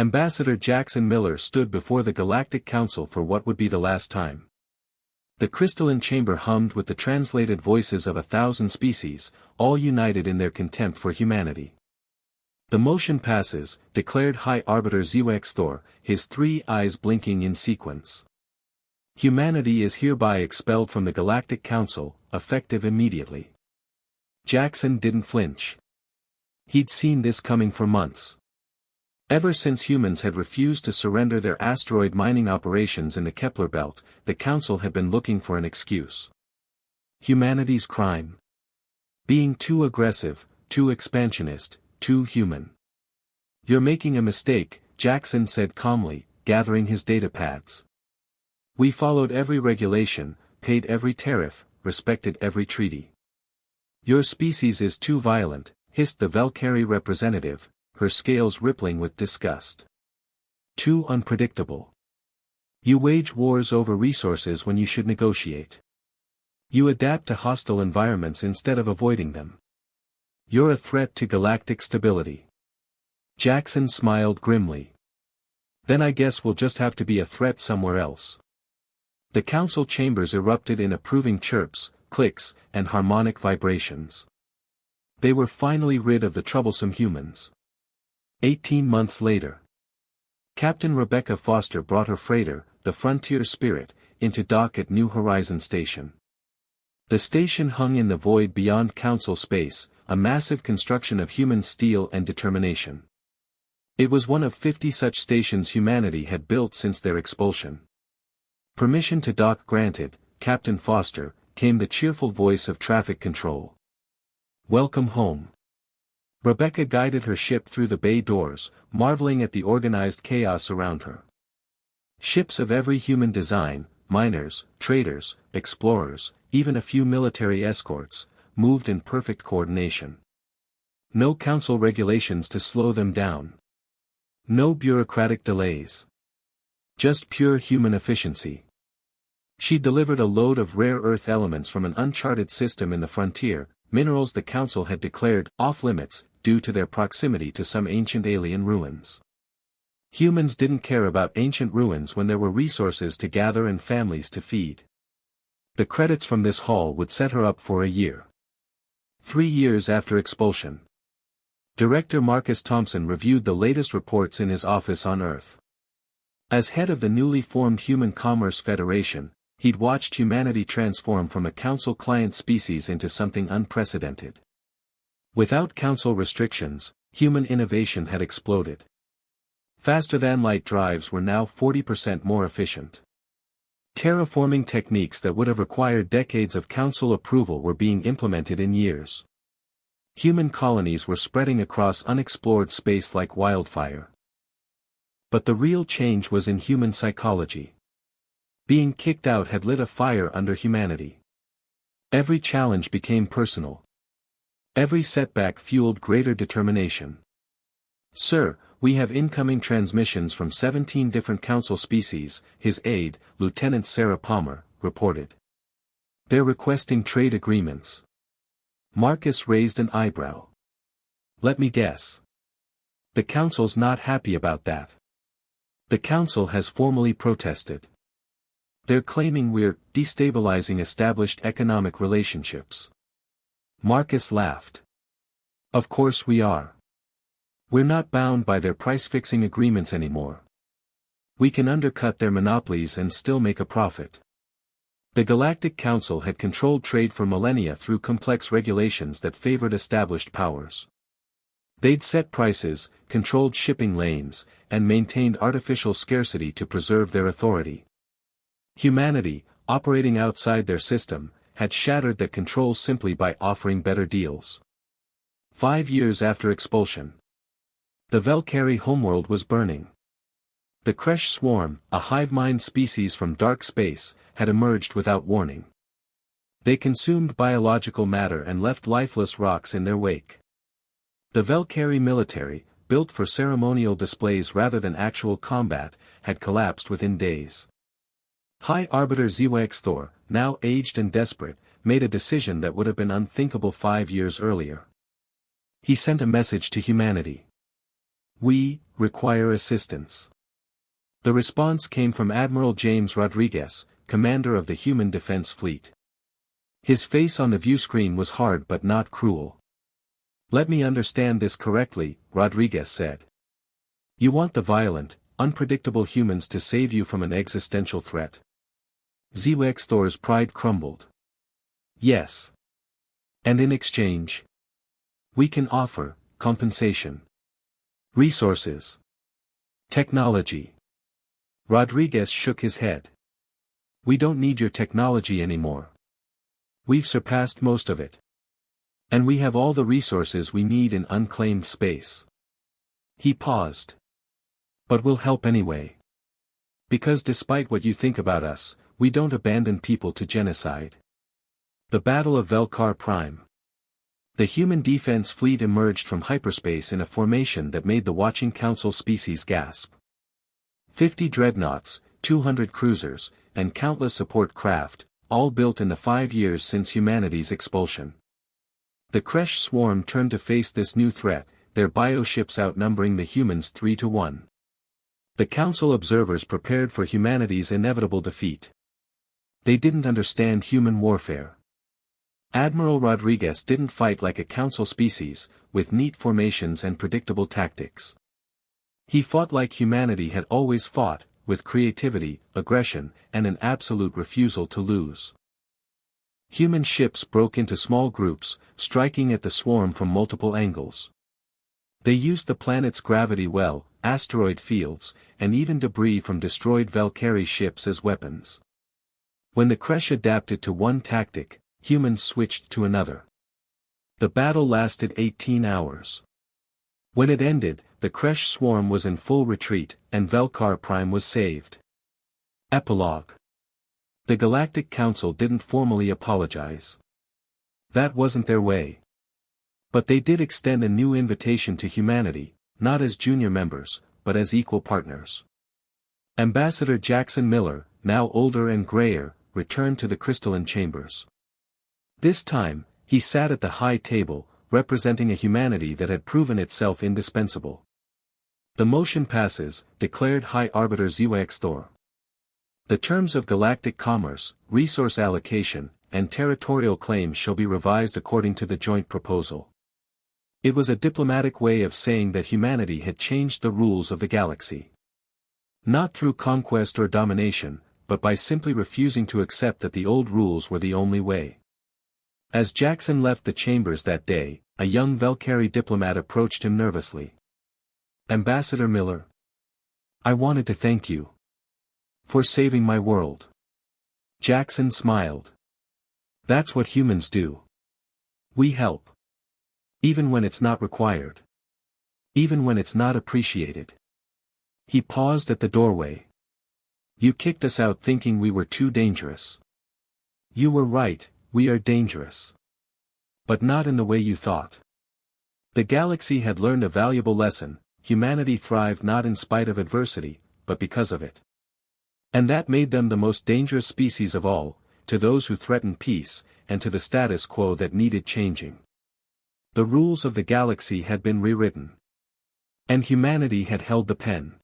Ambassador Jackson Miller stood before the Galactic Council for what would be the last time. The crystalline chamber hummed with the translated voices of 1,000 species, all united in their contempt for humanity. "The motion passes," declared High Arbiter HFY Thor, his 3 eyes blinking in sequence. "Humanity is hereby expelled from the Galactic Council, effective immediately." Jackson didn't flinch. He'd seen this coming for months. Ever since humans had refused to surrender their asteroid mining operations in the Kepler belt, the Council had been looking for an excuse. Humanity's crime. Being too aggressive, too expansionist, too human. "You're making a mistake," Jackson said calmly, gathering his datapads. "We followed every regulation, paid every tariff, respected every treaty." "Your species is too violent," hissed the Valkyrie representative, her scales rippling with disgust. "Too unpredictable. You wage wars over resources when you should negotiate. You adapt to hostile environments instead of avoiding them. You're a threat to galactic stability." Jackson smiled grimly. "Then I guess we'll just have to be a threat somewhere else." The council chambers erupted in approving chirps, clicks, and harmonic vibrations. They were finally rid of the troublesome humans. 18 months later, Captain Rebecca Foster brought her freighter, the Frontier Spirit, into dock at New Horizon Station. The station hung in the void beyond council space, a massive construction of human steel and determination. It was one of 50 such stations humanity had built since their expulsion. "Permission to dock granted, Captain Foster," came the cheerful voice of traffic control. "Welcome home." Rebecca guided her ship through the bay doors, marveling at the organized chaos around her. Ships of every human design, miners, traders, explorers, even a few military escorts, moved in perfect coordination. No council regulations to slow them down. No bureaucratic delays. Just pure human efficiency. She delivered a load of rare earth elements from an uncharted system in the frontier, minerals the council had declared off-limits, due to their proximity to some ancient alien ruins. Humans didn't care about ancient ruins when there were resources to gather and families to feed. The credits from this haul would set her up for a year. 3 years after expulsion. Director Marcus Thompson reviewed the latest reports in his office on Earth. As head of the newly formed Human Commerce Federation, he'd watched humanity transform from a council-client species into something unprecedented. Without council restrictions, human innovation had exploded. Faster-than-light drives were now 40% more efficient. Terraforming techniques that would have required decades of council approval were being implemented in years. Human colonies were spreading across unexplored space like wildfire. But the real change was in human psychology. Being kicked out had lit a fire under humanity. Every challenge became personal. Every setback fueled greater determination. "Sir, we have incoming transmissions from 17 different council species," his aide, Lieutenant Sarah Palmer, reported. "They're requesting trade agreements." Marcus raised an eyebrow. "Let me guess. The council's not happy about that." "The council has formally protested. They're claiming we're destabilizing established economic relationships." Marcus laughed. "Of course we are. We're not bound by their price-fixing agreements anymore. We can undercut their monopolies and still make a profit." The Galactic Council had controlled trade for millennia through complex regulations that favored established powers. They'd set prices, controlled shipping lanes, and maintained artificial scarcity to preserve their authority. Humanity, operating outside their system, had shattered that control simply by offering better deals. 5 years after expulsion, the Valkyrie homeworld was burning. The Kresh swarm, a hive-mind species from dark space, had emerged without warning. They consumed biological matter and left lifeless rocks in their wake. The Valkyrie military, built for ceremonial displays rather than actual combat, had collapsed within days. High Arbiter HFY Thor, now aged and desperate, made a decision that would have been unthinkable 5 years earlier. He sent a message to humanity. We require assistance. The response came from Admiral James Rodriguez, commander of the Human Defense Fleet. His face on the view screen was hard but not cruel. "Let me understand this correctly," Rodriguez said. "You want the violent, unpredictable humans to save you from an existential threat?" HFY Stories' pride crumbled. "Yes. And in exchange, we can offer compensation, resources, technology." Rodriguez shook his head. "We don't need your technology anymore. We've surpassed most of it. And we have all the resources we need in unclaimed space." He paused. "But we'll help anyway. Because despite what you think about us, we don't abandon people to genocide." The Battle of Velkar Prime. The Human Defense Fleet emerged from hyperspace in a formation that made the watching council species gasp. 50 dreadnoughts, 200 cruisers, and countless support craft, all built in the 5 years since humanity's expulsion. The Kresh swarm turned to face this new threat, their bioships outnumbering the humans 3-1. The council observers prepared for humanity's inevitable defeat. They didn't understand human warfare. Admiral Rodriguez didn't fight like a council species, with neat formations and predictable tactics. He fought like humanity had always fought, with creativity, aggression, and an absolute refusal to lose. Human ships broke into small groups, striking at the swarm from multiple angles. They used the planet's gravity well, asteroid fields, and even debris from destroyed Valkyrie ships as weapons. When the Kresh adapted to one tactic, humans switched to another. The battle lasted 18 hours. When it ended, the Kresh swarm was in full retreat, and Velkar Prime was saved. Epilogue. The Galactic Council didn't formally apologize. That wasn't their way. But they did extend a new invitation to humanity, not as junior members, but as equal partners. Ambassador Jackson Miller, now older and grayer, returned to the crystalline chambers. This time, he sat at the high table, representing a humanity that had proven itself indispensable. "The motion passes," declared High Arbiter HFY Stories. "The terms of galactic commerce, resource allocation, and territorial claims shall be revised according to the joint proposal." It was a diplomatic way of saying that humanity had changed the rules of the galaxy. Not through conquest or domination, but by simply refusing to accept that the old rules were the only way. As Jackson left the chambers that day, a young Valkyrie diplomat approached him nervously. "Ambassador Miller, I wanted to thank you for saving my world." Jackson smiled. "That's what humans do. We help. Even when it's not required. Even when it's not appreciated." He paused at the doorway. "You kicked us out thinking we were too dangerous. You were right, we are dangerous. But not in the way you thought." The galaxy had learned a valuable lesson: humanity thrived not in spite of adversity, but because of it. And that made them the most dangerous species of all, to those who threatened peace, and to the status quo that needed changing. The rules of the galaxy had been rewritten. And humanity had held the pen.